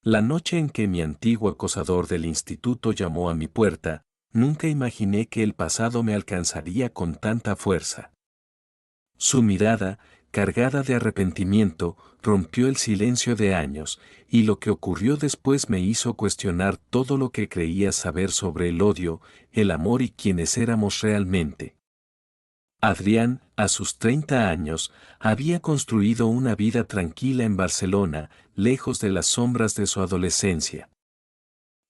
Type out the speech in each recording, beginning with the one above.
La noche en que mi antiguo acosador del instituto llamó a mi puerta, nunca imaginé que el pasado me alcanzaría con tanta fuerza. Su mirada, cargada de arrepentimiento, rompió el silencio de años, y lo que ocurrió después me hizo cuestionar todo lo que creía saber sobre el odio, el amor y quienes éramos realmente. Adrián, a sus 30 años, había construido una vida tranquila en Barcelona, lejos de las sombras de su adolescencia.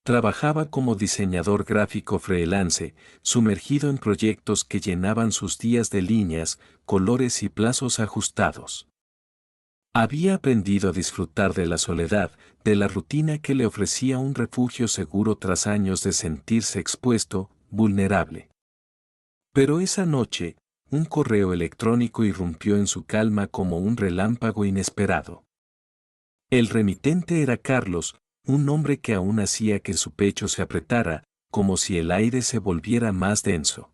Trabajaba como diseñador gráfico freelance, sumergido en proyectos que llenaban sus días de líneas, colores y plazos ajustados. Había aprendido a disfrutar de la soledad, de la rutina que le ofrecía un refugio seguro tras años de sentirse expuesto, vulnerable. Pero esa noche, un correo electrónico irrumpió en su calma como un relámpago inesperado. El remitente era Carlos, un hombre que aún hacía que su pecho se apretara, como si el aire se volviera más denso.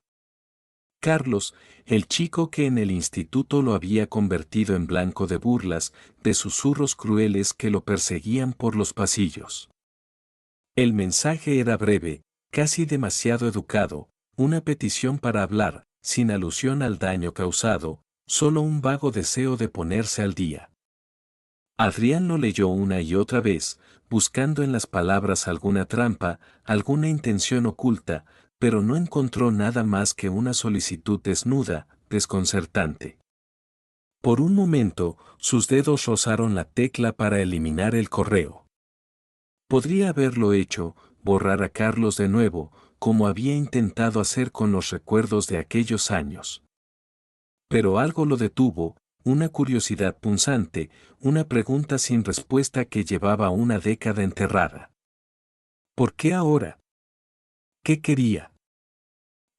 Carlos, el chico que en el instituto lo había convertido en blanco de burlas, de susurros crueles que lo perseguían por los pasillos. El mensaje era breve, casi demasiado educado, una petición para hablar, sin alusión al daño causado, solo un vago deseo de ponerse al día. Adrián lo leyó una y otra vez, buscando en las palabras alguna trampa, alguna intención oculta, pero no encontró nada más que una solicitud desnuda, desconcertante. Por un momento, sus dedos rozaron la tecla para eliminar el correo. Podría haberlo hecho, borrar a Carlos de nuevo, como había intentado hacer con los recuerdos de aquellos años. Pero algo lo detuvo, una curiosidad punzante, una pregunta sin respuesta que llevaba una década enterrada. ¿Por qué ahora? ¿Qué quería?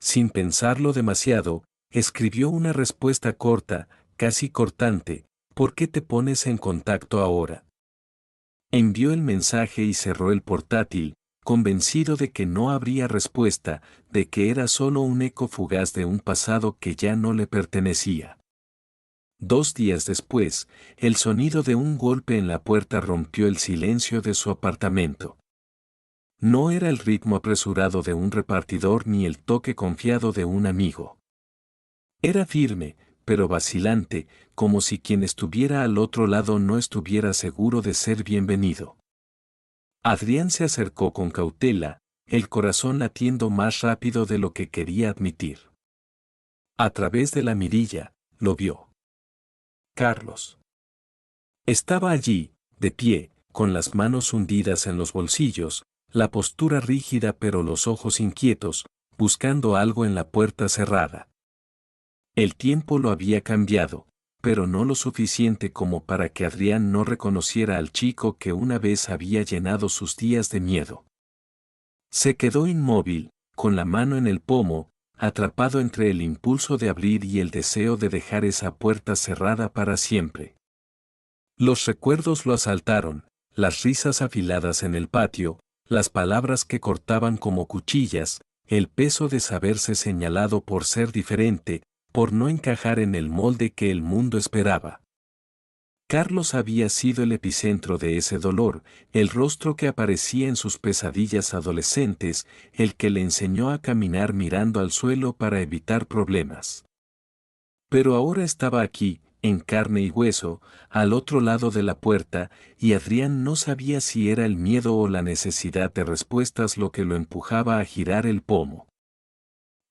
Sin pensarlo demasiado, escribió una respuesta corta, casi cortante: ¿por qué te pones en contacto ahora? Envió el mensaje y cerró el portátil, convencido de que no habría respuesta, de que era solo un eco fugaz de un pasado que ya no le pertenecía. 2 días después, el sonido de un golpe en la puerta rompió el silencio de su apartamento. No era el ritmo apresurado de un repartidor ni el toque confiado de un amigo. Era firme, pero vacilante, como si quien estuviera al otro lado no estuviera seguro de ser bienvenido. Adrián se acercó con cautela, el corazón latiendo más rápido de lo que quería admitir. A través de la mirilla, lo vio. Carlos. Estaba allí, de pie, con las manos hundidas en los bolsillos, la postura rígida pero los ojos inquietos, buscando algo en la puerta cerrada. El tiempo lo había cambiado, pero no lo suficiente como para que Adrián no reconociera al chico que una vez había llenado sus días de miedo. Se quedó inmóvil, con la mano en el pomo, atrapado entre el impulso de abrir y el deseo de dejar esa puerta cerrada para siempre. Los recuerdos lo asaltaron, las risas afiladas en el patio, las palabras que cortaban como cuchillas, el peso de saberse señalado por ser diferente, por no encajar en el molde que el mundo esperaba. Carlos había sido el epicentro de ese dolor, el rostro que aparecía en sus pesadillas adolescentes, el que le enseñó a caminar mirando al suelo para evitar problemas. Pero ahora estaba aquí, en carne y hueso, al otro lado de la puerta, y Adrián no sabía si era el miedo o la necesidad de respuestas lo que lo empujaba a girar el pomo.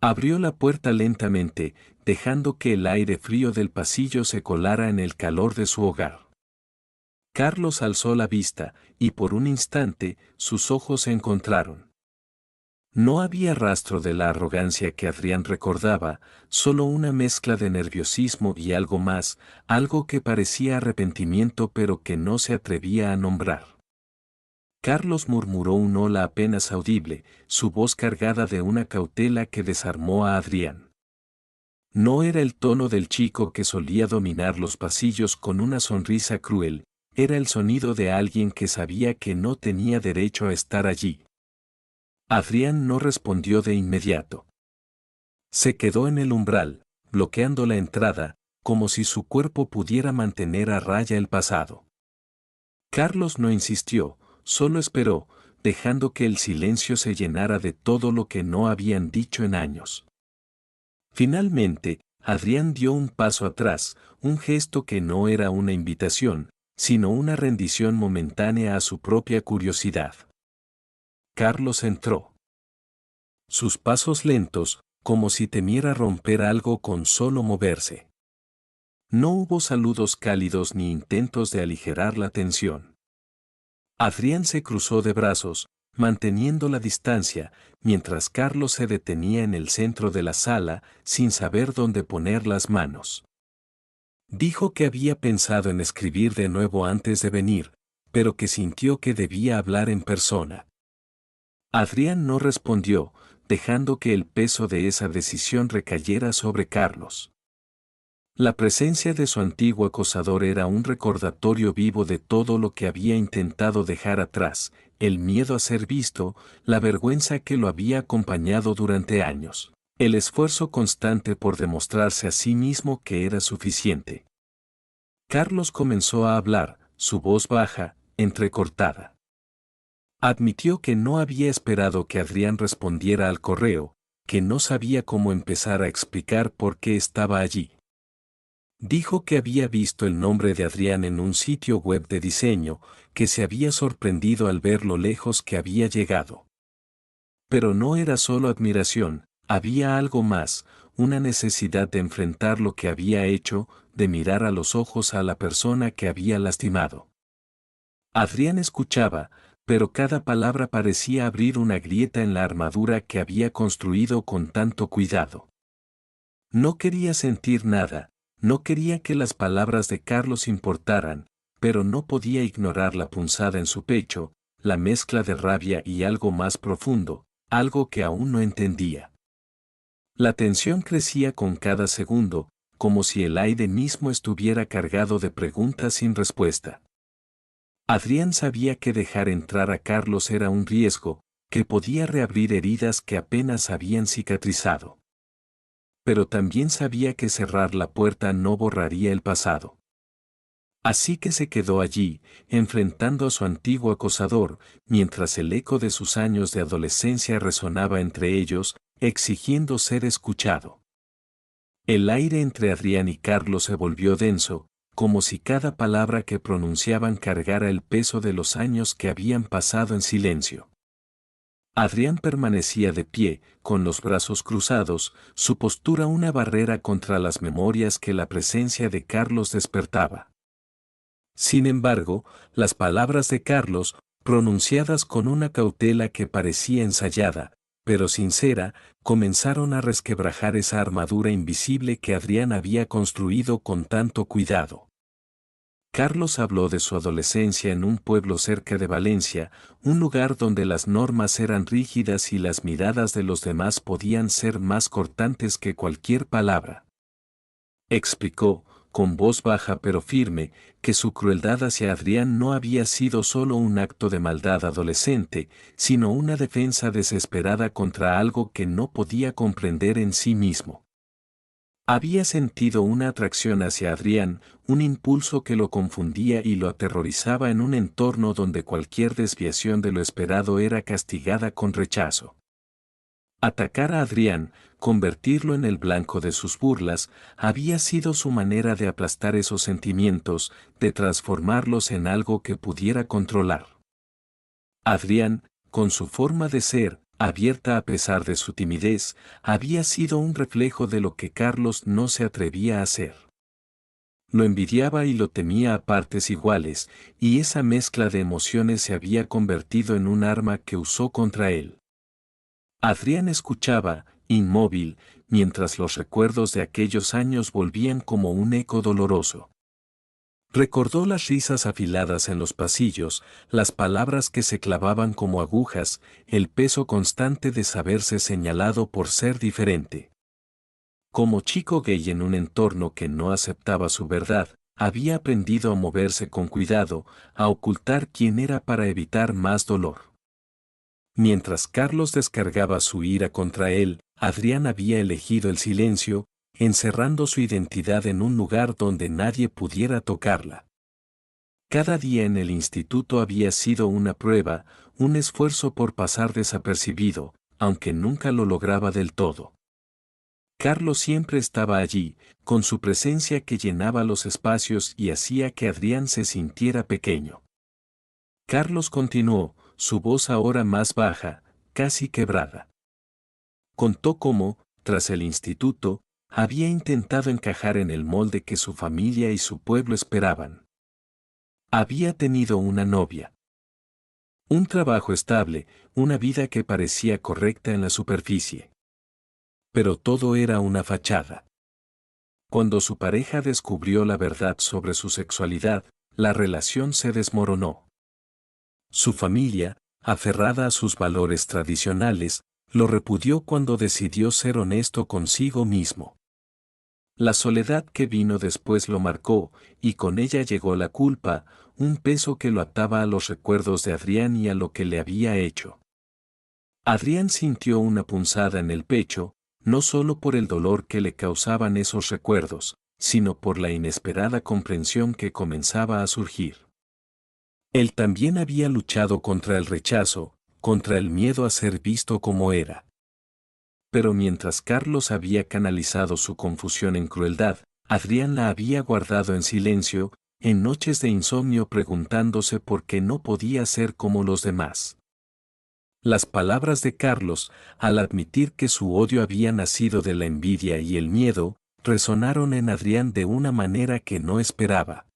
Abrió la puerta lentamente, dejando que el aire frío del pasillo se colara en el calor de su hogar. Carlos alzó la vista, y por un instante, sus ojos se encontraron. No había rastro de la arrogancia que Adrián recordaba, solo una mezcla de nerviosismo y algo más, algo que parecía arrepentimiento pero que no se atrevía a nombrar. Carlos murmuró un hola apenas audible, su voz cargada de una cautela que desarmó a Adrián. No era el tono del chico que solía dominar los pasillos con una sonrisa cruel, era el sonido de alguien que sabía que no tenía derecho a estar allí. Adrián no respondió de inmediato. Se quedó en el umbral, bloqueando la entrada, como si su cuerpo pudiera mantener a raya el pasado. Carlos no insistió, solo esperó, dejando que el silencio se llenara de todo lo que no habían dicho en años. Finalmente, Adrián dio un paso atrás, un gesto que no era una invitación, sino una rendición momentánea a su propia curiosidad. Carlos entró. Sus pasos lentos, como si temiera romper algo con solo moverse. No hubo saludos cálidos ni intentos de aligerar la tensión. Adrián se cruzó de brazos, manteniendo la distancia, mientras Carlos se detenía en el centro de la sala, sin saber dónde poner las manos. Dijo que había pensado en escribir de nuevo antes de venir, pero que sintió que debía hablar en persona. Adrián no respondió, dejando que el peso de esa decisión recayera sobre Carlos. La presencia de su antiguo acosador era un recordatorio vivo de todo lo que había intentado dejar atrás, el miedo a ser visto, la vergüenza que lo había acompañado durante años, el esfuerzo constante por demostrarse a sí mismo que era suficiente. Carlos comenzó a hablar, su voz baja, entrecortada. Admitió que no había esperado que Adrián respondiera al correo, que no sabía cómo empezar a explicar por qué estaba allí. Dijo que había visto el nombre de Adrián en un sitio web de diseño, que se había sorprendido al ver lo lejos que había llegado. Pero no era solo admiración, había algo más, una necesidad de enfrentar lo que había hecho, de mirar a los ojos a la persona que había lastimado. Adrián escuchaba, pero cada palabra parecía abrir una grieta en la armadura que había construido con tanto cuidado. No quería sentir nada. No quería que las palabras de Carlos importaran, pero no podía ignorar la punzada en su pecho, la mezcla de rabia y algo más profundo, algo que aún no entendía. La tensión crecía con cada segundo, como si el aire mismo estuviera cargado de preguntas sin respuesta. Adrián sabía que dejar entrar a Carlos era un riesgo, que podía reabrir heridas que apenas habían cicatrizado. Pero también sabía que cerrar la puerta no borraría el pasado. Así que se quedó allí, enfrentando a su antiguo acosador, mientras el eco de sus años de adolescencia resonaba entre ellos, exigiendo ser escuchado. El aire entre Adrián y Carlos se volvió denso, como si cada palabra que pronunciaban cargara el peso de los años que habían pasado en silencio. Adrián permanecía de pie, con los brazos cruzados, su postura una barrera contra las memorias que la presencia de Carlos despertaba. Sin embargo, las palabras de Carlos, pronunciadas con una cautela que parecía ensayada, pero sincera, comenzaron a resquebrajar esa armadura invisible que Adrián había construido con tanto cuidado. Carlos habló de su adolescencia en un pueblo cerca de Valencia, un lugar donde las normas eran rígidas y las miradas de los demás podían ser más cortantes que cualquier palabra. Explicó, con voz baja pero firme, que su crueldad hacia Adrián no había sido solo un acto de maldad adolescente, sino una defensa desesperada contra algo que no podía comprender en sí mismo. Había sentido una atracción hacia Adrián, un impulso que lo confundía y lo aterrorizaba en un entorno donde cualquier desviación de lo esperado era castigada con rechazo. Atacar a Adrián, convertirlo en el blanco de sus burlas, había sido su manera de aplastar esos sentimientos, de transformarlos en algo que pudiera controlar. Adrián, con su forma de ser, abierta a pesar de su timidez, había sido un reflejo de lo que Carlos no se atrevía a hacer. Lo envidiaba y lo temía a partes iguales, y esa mezcla de emociones se había convertido en un arma que usó contra él. Adrián escuchaba, inmóvil, mientras los recuerdos de aquellos años volvían como un eco doloroso. Recordó las risas afiladas en los pasillos, las palabras que se clavaban como agujas, el peso constante de saberse señalado por ser diferente. Como chico gay en un entorno que no aceptaba su verdad, había aprendido a moverse con cuidado, a ocultar quién era para evitar más dolor. Mientras Carlos descargaba su ira contra él, Adrián había elegido el silencio, encerrando su identidad en un lugar donde nadie pudiera tocarla. Cada día en el instituto había sido una prueba, un esfuerzo por pasar desapercibido, aunque nunca lo lograba del todo. Carlos siempre estaba allí, con su presencia que llenaba los espacios y hacía que Adrián se sintiera pequeño. Carlos continuó, su voz ahora más baja, casi quebrada. Contó cómo, tras el instituto, había intentado encajar en el molde que su familia y su pueblo esperaban. Había tenido una novia. Un trabajo estable, una vida que parecía correcta en la superficie. Pero todo era una fachada. Cuando su pareja descubrió la verdad sobre su sexualidad, la relación se desmoronó. Su familia, aferrada a sus valores tradicionales, lo repudió cuando decidió ser honesto consigo mismo. La soledad que vino después lo marcó, y con ella llegó la culpa, un peso que lo ataba a los recuerdos de Adrián y a lo que le había hecho. Adrián sintió una punzada en el pecho, no solo por el dolor que le causaban esos recuerdos, sino por la inesperada comprensión que comenzaba a surgir. Él también había luchado contra el rechazo, contra el miedo a ser visto como era. Pero mientras Carlos había canalizado su confusión en crueldad, Adrián la había guardado en silencio, en noches de insomnio preguntándose por qué no podía ser como los demás. Las palabras de Carlos, al admitir que su odio había nacido de la envidia y el miedo, resonaron en Adrián de una manera que no esperaba.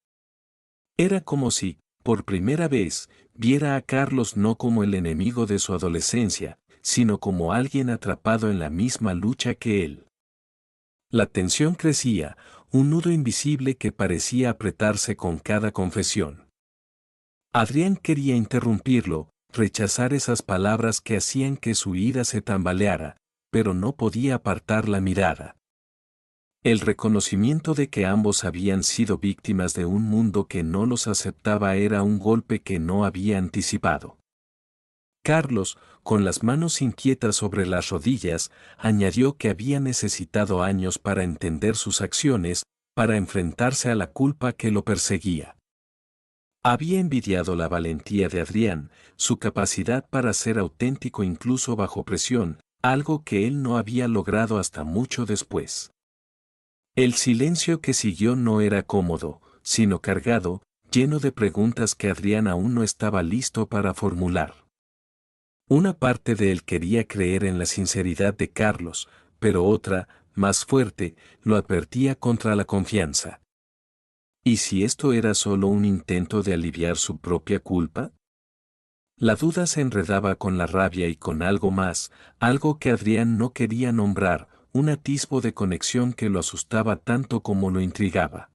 Era como si, por primera vez, viera a Carlos no como el enemigo de su adolescencia, sino como alguien atrapado en la misma lucha que él. La tensión crecía, un nudo invisible que parecía apretarse con cada confesión. Adrián quería interrumpirlo, rechazar esas palabras que hacían que su ira se tambaleara, pero no podía apartar la mirada. El reconocimiento de que ambos habían sido víctimas de un mundo que no los aceptaba era un golpe que no había anticipado. Carlos, con las manos inquietas sobre las rodillas, añadió que había necesitado años para entender sus acciones, para enfrentarse a la culpa que lo perseguía. Había envidiado la valentía de Adrián, su capacidad para ser auténtico incluso bajo presión, algo que él no había logrado hasta mucho después. El silencio que siguió no era cómodo, sino cargado, lleno de preguntas que Adrián aún no estaba listo para formular. Una parte de él quería creer en la sinceridad de Carlos, pero otra, más fuerte, lo advertía contra la confianza. ¿Y si esto era solo un intento de aliviar su propia culpa? La duda se enredaba con la rabia y con algo más, algo que Adrián no quería nombrar, un atisbo de conexión que lo asustaba tanto como lo intrigaba.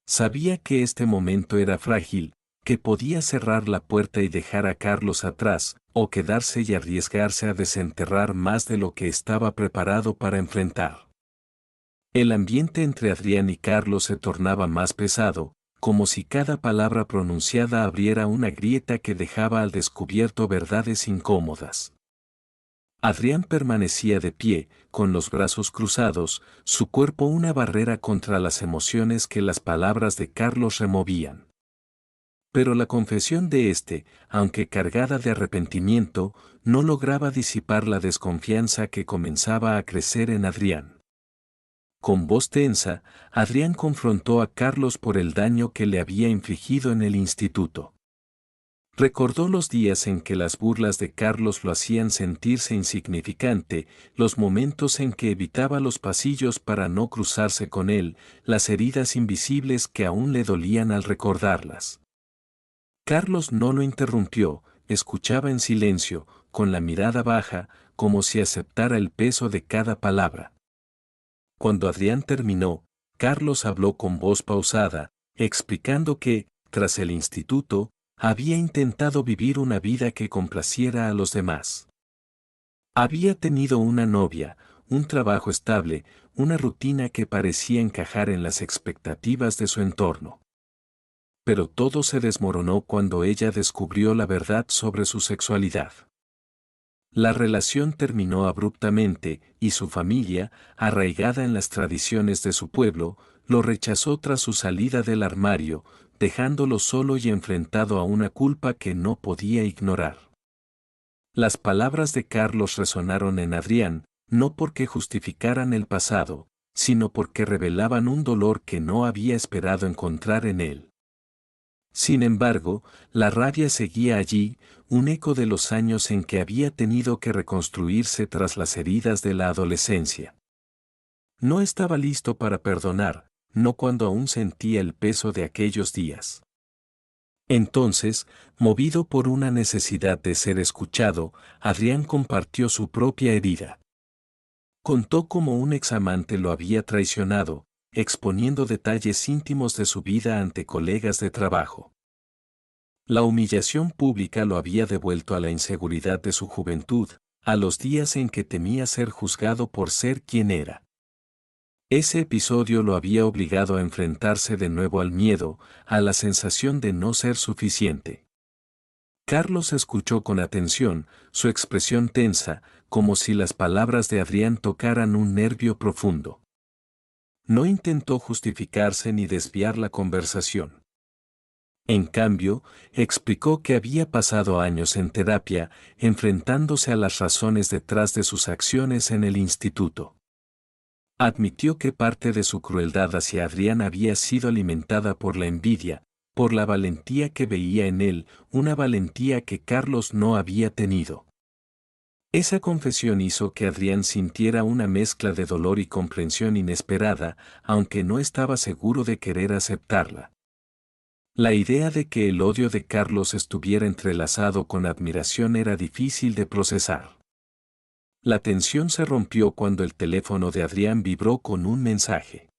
Sabía que este momento era frágil, que podía cerrar la puerta y dejar a Carlos atrás, o quedarse y arriesgarse a desenterrar más de lo que estaba preparado para enfrentar. El ambiente entre Adrián y Carlos se tornaba más pesado, como si cada palabra pronunciada abriera una grieta que dejaba al descubierto verdades incómodas. Adrián permanecía de pie, con los brazos cruzados, su cuerpo una barrera contra las emociones que las palabras de Carlos removían. Pero la confesión de éste, aunque cargada de arrepentimiento, no lograba disipar la desconfianza que comenzaba a crecer en Adrián. Con voz tensa, Adrián confrontó a Carlos por el daño que le había infligido en el instituto. Recordó los días en que las burlas de Carlos lo hacían sentirse insignificante, los momentos en que evitaba los pasillos para no cruzarse con él, las heridas invisibles que aún le dolían al recordarlas. Carlos no lo interrumpió, escuchaba en silencio, con la mirada baja, como si aceptara el peso de cada palabra. Cuando Adrián terminó, Carlos habló con voz pausada, explicando que, tras el instituto, había intentado vivir una vida que complaciera a los demás. Había tenido una novia, un trabajo estable, una rutina que parecía encajar en las expectativas de su entorno. Pero todo se desmoronó cuando ella descubrió la verdad sobre su sexualidad. La relación terminó abruptamente, y su familia, arraigada en las tradiciones de su pueblo, lo rechazó tras su salida del armario, dejándolo solo y enfrentado a una culpa que no podía ignorar. Las palabras de Carlos resonaron en Adrián, no porque justificaran el pasado, sino porque revelaban un dolor que no había esperado encontrar en él. Sin embargo, la rabia seguía allí, un eco de los años en que había tenido que reconstruirse tras las heridas de la adolescencia. No estaba listo para perdonar, no cuando aún sentía el peso de aquellos días. Entonces, movido por una necesidad de ser escuchado, Adrián compartió su propia herida. Contó cómo un examante lo había traicionado, exponiendo detalles íntimos de su vida ante colegas de trabajo. La humillación pública lo había devuelto a la inseguridad de su juventud, a los días en que temía ser juzgado por ser quien era. Ese episodio lo había obligado a enfrentarse de nuevo al miedo, a la sensación de no ser suficiente. Carlos escuchó con atención, su expresión tensa, como si las palabras de Adrián tocaran un nervio profundo. No intentó justificarse ni desviar la conversación. En cambio, explicó que había pasado años en terapia, enfrentándose a las razones detrás de sus acciones en el instituto. Admitió que parte de su crueldad hacia Adrián había sido alimentada por la envidia, por la valentía que veía en él, una valentía que Carlos no había tenido. Esa confesión hizo que Adrián sintiera una mezcla de dolor y comprensión inesperada, aunque no estaba seguro de querer aceptarla. La idea de que el odio de Carlos estuviera entrelazado con admiración era difícil de procesar. La tensión se rompió cuando el teléfono de Adrián vibró con un mensaje.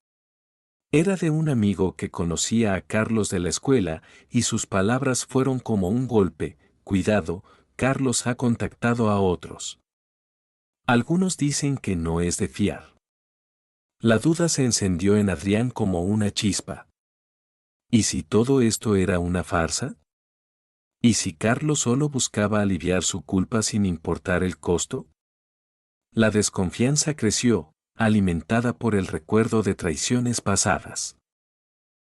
Era de un amigo que conocía a Carlos de la escuela, y sus palabras fueron como un golpe: cuidado, Carlos ha contactado a otros. Algunos dicen que no es de fiar. La duda se encendió en Adrián como una chispa. ¿Y si todo esto era una farsa? ¿Y si Carlos solo buscaba aliviar su culpa sin importar el costo? La desconfianza creció, alimentada por el recuerdo de traiciones pasadas.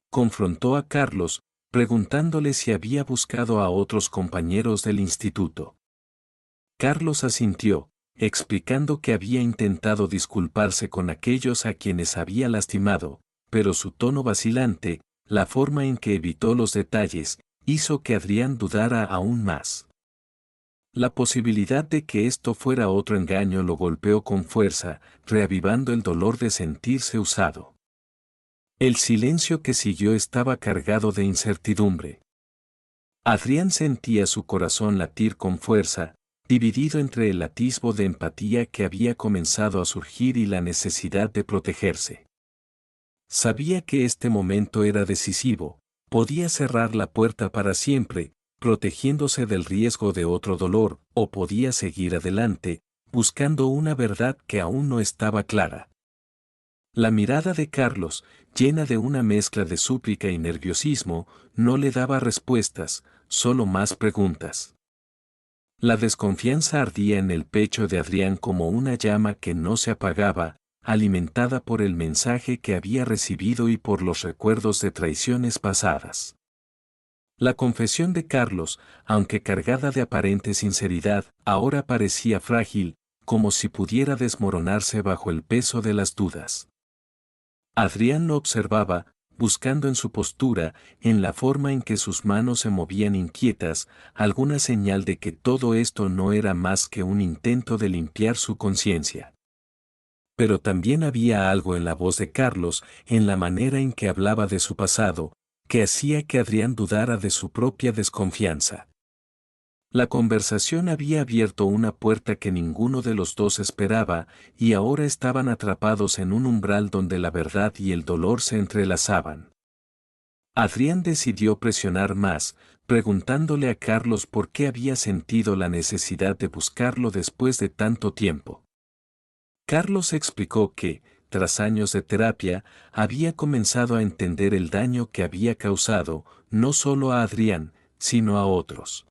Confrontó a Carlos, preguntándole si había buscado a otros compañeros del instituto. Carlos asintió, explicando que había intentado disculparse con aquellos a quienes había lastimado, pero su tono vacilante, la forma en que evitó los detalles, hizo que Adrián dudara aún más. La posibilidad de que esto fuera otro engaño lo golpeó con fuerza, reavivando el dolor de sentirse usado. El silencio que siguió estaba cargado de incertidumbre. Adrián sentía su corazón latir con fuerza, dividido entre el atisbo de empatía que había comenzado a surgir y la necesidad de protegerse. Sabía que este momento era decisivo, podía cerrar la puerta para siempre, protegiéndose del riesgo de otro dolor, o podía seguir adelante, buscando una verdad que aún no estaba clara. La mirada de Carlos, llena de una mezcla de súplica y nerviosismo, no le daba respuestas, solo más preguntas. La desconfianza ardía en el pecho de Adrián como una llama que no se apagaba, alimentada por el mensaje que había recibido y por los recuerdos de traiciones pasadas. La confesión de Carlos, aunque cargada de aparente sinceridad, ahora parecía frágil, como si pudiera desmoronarse bajo el peso de las dudas. Adrián lo observaba, buscando en su postura, en la forma en que sus manos se movían inquietas, alguna señal de que todo esto no era más que un intento de limpiar su conciencia. Pero también había algo en la voz de Carlos, en la manera en que hablaba de su pasado, que hacía que Adrián dudara de su propia desconfianza. La conversación había abierto una puerta que ninguno de los dos esperaba, y ahora estaban atrapados en un umbral donde la verdad y el dolor se entrelazaban. Adrián decidió presionar más, preguntándole a Carlos por qué había sentido la necesidad de buscarlo después de tanto tiempo. Carlos explicó que, tras años de terapia, había comenzado a entender el daño que había causado, no solo a Adrián, sino a otros.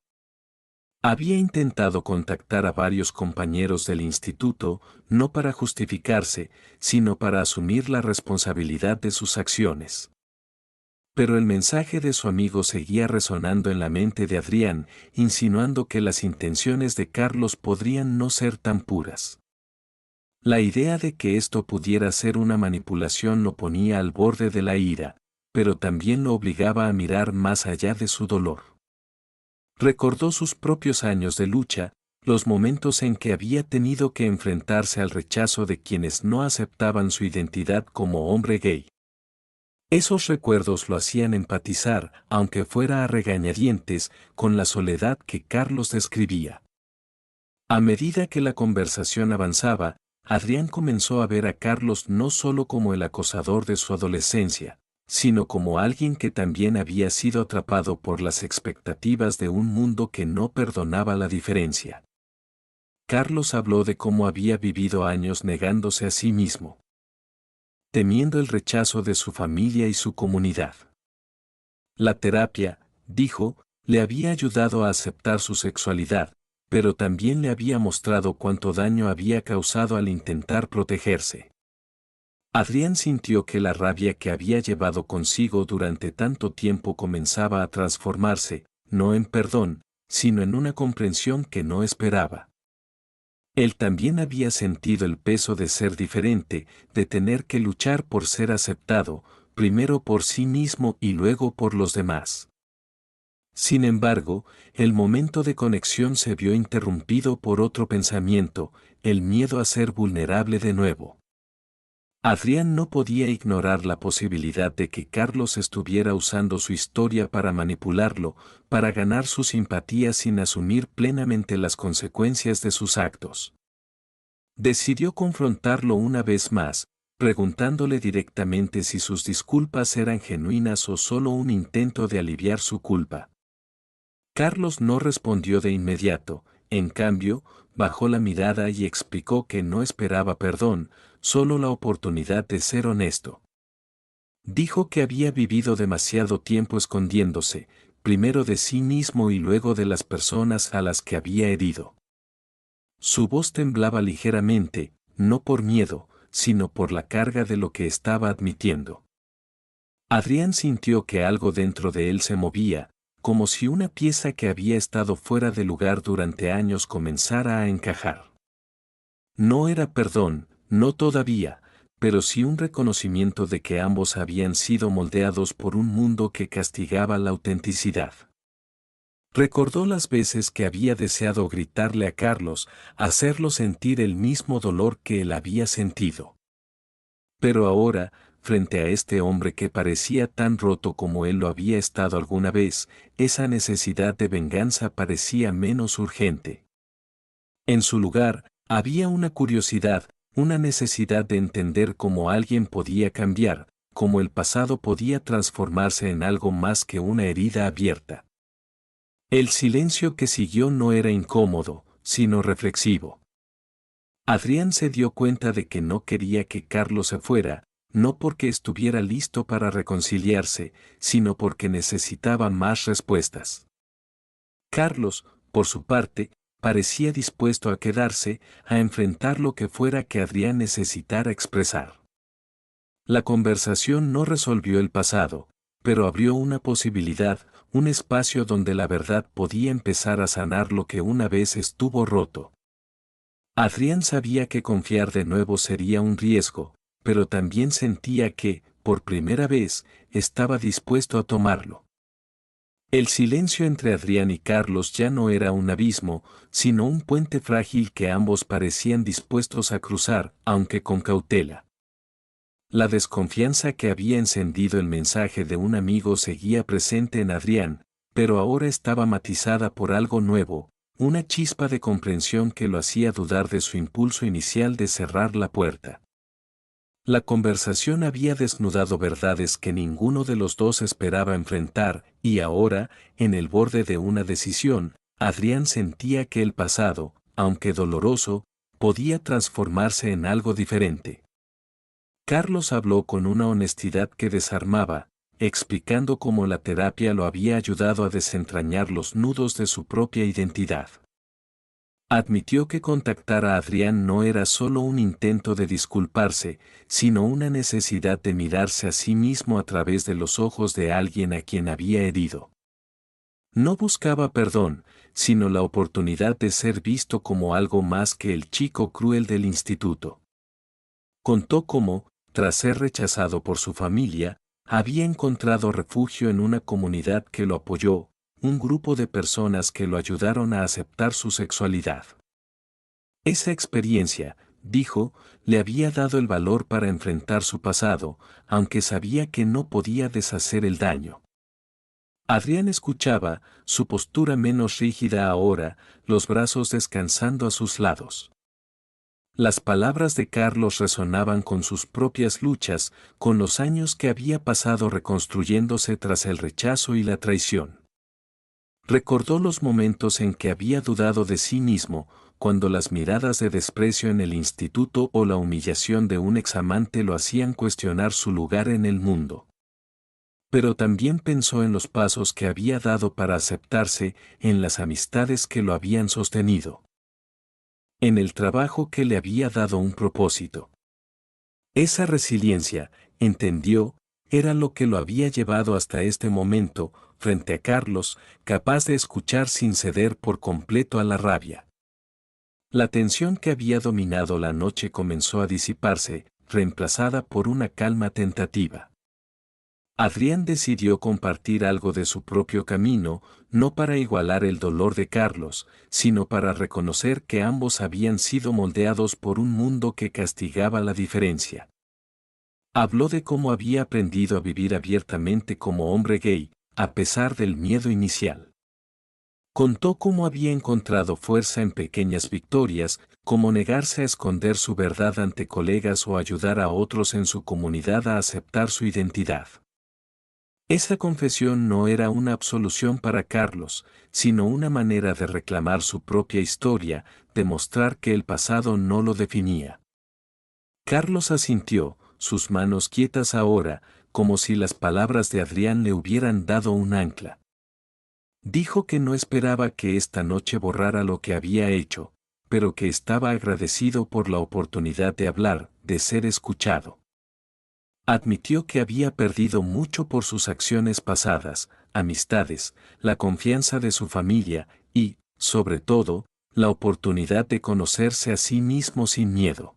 Había intentado contactar a varios compañeros del instituto, no para justificarse, sino para asumir la responsabilidad de sus acciones. Pero el mensaje de su amigo seguía resonando en la mente de Adrián, insinuando que las intenciones de Carlos podrían no ser tan puras. La idea de que esto pudiera ser una manipulación lo ponía al borde de la ira, pero también lo obligaba a mirar más allá de su dolor. Recordó sus propios años de lucha, los momentos en que había tenido que enfrentarse al rechazo de quienes no aceptaban su identidad como hombre gay. Esos recuerdos lo hacían empatizar, aunque fuera a regañadientes, con la soledad que Carlos describía. A medida que la conversación avanzaba, Adrián comenzó a ver a Carlos no solo como el acosador de su adolescencia, sino como alguien que también había sido atrapado por las expectativas de un mundo que no perdonaba la diferencia. Carlos habló de cómo había vivido años negándose a sí mismo, temiendo el rechazo de su familia y su comunidad. La terapia, dijo, le había ayudado a aceptar su sexualidad, pero también le había mostrado cuánto daño había causado al intentar protegerse. Adrián sintió que la rabia que había llevado consigo durante tanto tiempo comenzaba a transformarse, no en perdón, sino en una comprensión que no esperaba. Él también había sentido el peso de ser diferente, de tener que luchar por ser aceptado, primero por sí mismo y luego por los demás. Sin embargo, el momento de conexión se vio interrumpido por otro pensamiento, el miedo a ser vulnerable de nuevo. Adrián no podía ignorar la posibilidad de que Carlos estuviera usando su historia para manipularlo, para ganar su simpatía sin asumir plenamente las consecuencias de sus actos. Decidió confrontarlo una vez más, preguntándole directamente si sus disculpas eran genuinas o solo un intento de aliviar su culpa. Carlos no respondió de inmediato, en cambio, bajó la mirada y explicó que no esperaba perdón, solo la oportunidad de ser honesto. Dijo que había vivido demasiado tiempo escondiéndose, primero de sí mismo y luego de las personas a las que había herido. Su voz temblaba ligeramente, no por miedo, sino por la carga de lo que estaba admitiendo. Adrián sintió que algo dentro de él se movía, como si una pieza que había estado fuera de lugar durante años comenzara a encajar. No era perdón, no todavía, pero sí un reconocimiento de que ambos habían sido moldeados por un mundo que castigaba la autenticidad. Recordó las veces que había deseado gritarle a Carlos, hacerlo sentir el mismo dolor que él había sentido. Pero ahora, frente a este hombre que parecía tan roto como él lo había estado alguna vez, esa necesidad de venganza parecía menos urgente. En su lugar, había una curiosidad, una necesidad de entender cómo alguien podía cambiar, cómo el pasado podía transformarse en algo más que una herida abierta. El silencio que siguió no era incómodo, sino reflexivo. Adrián se dio cuenta de que no quería que Carlos se fuera, no porque estuviera listo para reconciliarse, sino porque necesitaba más respuestas. Carlos, por su parte, parecía dispuesto a quedarse, a enfrentar lo que fuera que Adrián necesitara expresar. La conversación no resolvió el pasado, pero abrió una posibilidad, un espacio donde la verdad podía empezar a sanar lo que una vez estuvo roto. Adrián sabía que confiar de nuevo sería un riesgo, pero también sentía que, por primera vez, estaba dispuesto a tomarlo. El silencio entre Adrián y Carlos ya no era un abismo, sino un puente frágil que ambos parecían dispuestos a cruzar, aunque con cautela. La desconfianza que había encendido el mensaje de un amigo seguía presente en Adrián, pero ahora estaba matizada por algo nuevo, una chispa de comprensión que lo hacía dudar de su impulso inicial de cerrar la puerta. La conversación había desnudado verdades que ninguno de los dos esperaba enfrentar, y ahora, en el borde de una decisión, Adrián sentía que el pasado, aunque doloroso, podía transformarse en algo diferente. Carlos habló con una honestidad que desarmaba, explicando cómo la terapia lo había ayudado a desentrañar los nudos de su propia identidad. Admitió que contactar a Adrián no era solo un intento de disculparse, sino una necesidad de mirarse a sí mismo a través de los ojos de alguien a quien había herido. No buscaba perdón, sino la oportunidad de ser visto como algo más que el chico cruel del instituto. Contó cómo, tras ser rechazado por su familia, había encontrado refugio en una comunidad que lo apoyó, un grupo de personas que lo ayudaron a aceptar su sexualidad. Esa experiencia, dijo, le había dado el valor para enfrentar su pasado, aunque sabía que no podía deshacer el daño. Adrián escuchaba, su postura menos rígida ahora, los brazos descansando a sus lados. Las palabras de Carlos resonaban con sus propias luchas, con los años que había pasado reconstruyéndose tras el rechazo y la traición. Recordó los momentos en que había dudado de sí mismo, cuando las miradas de desprecio en el instituto o la humillación de un examante lo hacían cuestionar su lugar en el mundo. Pero también pensó en los pasos que había dado para aceptarse, en las amistades que lo habían sostenido, en el trabajo que le había dado un propósito. Esa resiliencia, entendió, era lo que lo había llevado hasta este momento, frente a Carlos, capaz de escuchar sin ceder por completo a la rabia. La tensión que había dominado la noche comenzó a disiparse, reemplazada por una calma tentativa. Adrián decidió compartir algo de su propio camino, no para igualar el dolor de Carlos, sino para reconocer que ambos habían sido moldeados por un mundo que castigaba la diferencia. Habló de cómo había aprendido a vivir abiertamente como hombre gay, a pesar del miedo inicial. Contó cómo había encontrado fuerza en pequeñas victorias, como negarse a esconder su verdad ante colegas o ayudar a otros en su comunidad a aceptar su identidad. Esa confesión no era una absolución para Carlos, sino una manera de reclamar su propia historia, demostrar que el pasado no lo definía. Carlos asintió, sus manos quietas ahora, como si las palabras de Adrián le hubieran dado un ancla. Dijo que no esperaba que esta noche borrara lo que había hecho, pero que estaba agradecido por la oportunidad de hablar, de ser escuchado. Admitió que había perdido mucho por sus acciones pasadas, amistades, la confianza de su familia y, sobre todo, la oportunidad de conocerse a sí mismo sin miedo.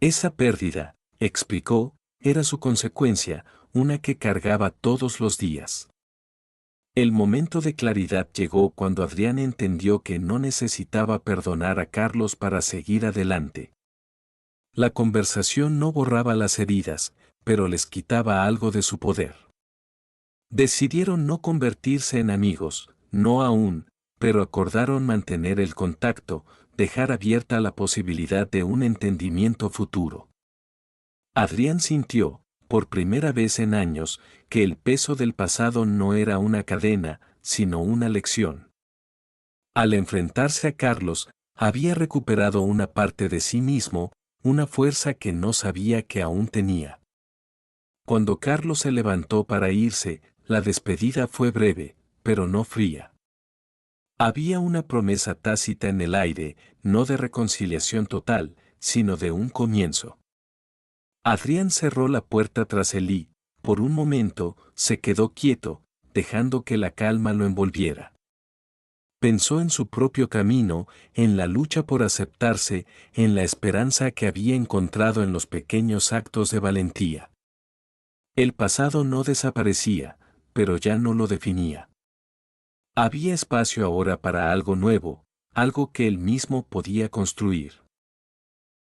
Esa pérdida, explicó, era su consecuencia, una que cargaba todos los días. El momento de claridad llegó cuando Adrián entendió que no necesitaba perdonar a Carlos para seguir adelante. La conversación no borraba las heridas, pero les quitaba algo de su poder. Decidieron no convertirse en amigos, no aún, pero acordaron mantener el contacto, dejar abierta la posibilidad de un entendimiento futuro. Adrián sintió, por primera vez en años, que el peso del pasado no era una cadena, sino una lección. Al enfrentarse a Carlos, había recuperado una parte de sí mismo, una fuerza que no sabía que aún tenía. Cuando Carlos se levantó para irse, la despedida fue breve, pero no fría. Había una promesa tácita en el aire, no de reconciliación total, sino de un comienzo. Adrián cerró la puerta tras él y, por un momento, se quedó quieto, dejando que la calma lo envolviera. Pensó en su propio camino, en la lucha por aceptarse, en la esperanza que había encontrado en los pequeños actos de valentía. El pasado no desaparecía, pero ya no lo definía. Había espacio ahora para algo nuevo, algo que él mismo podía construir.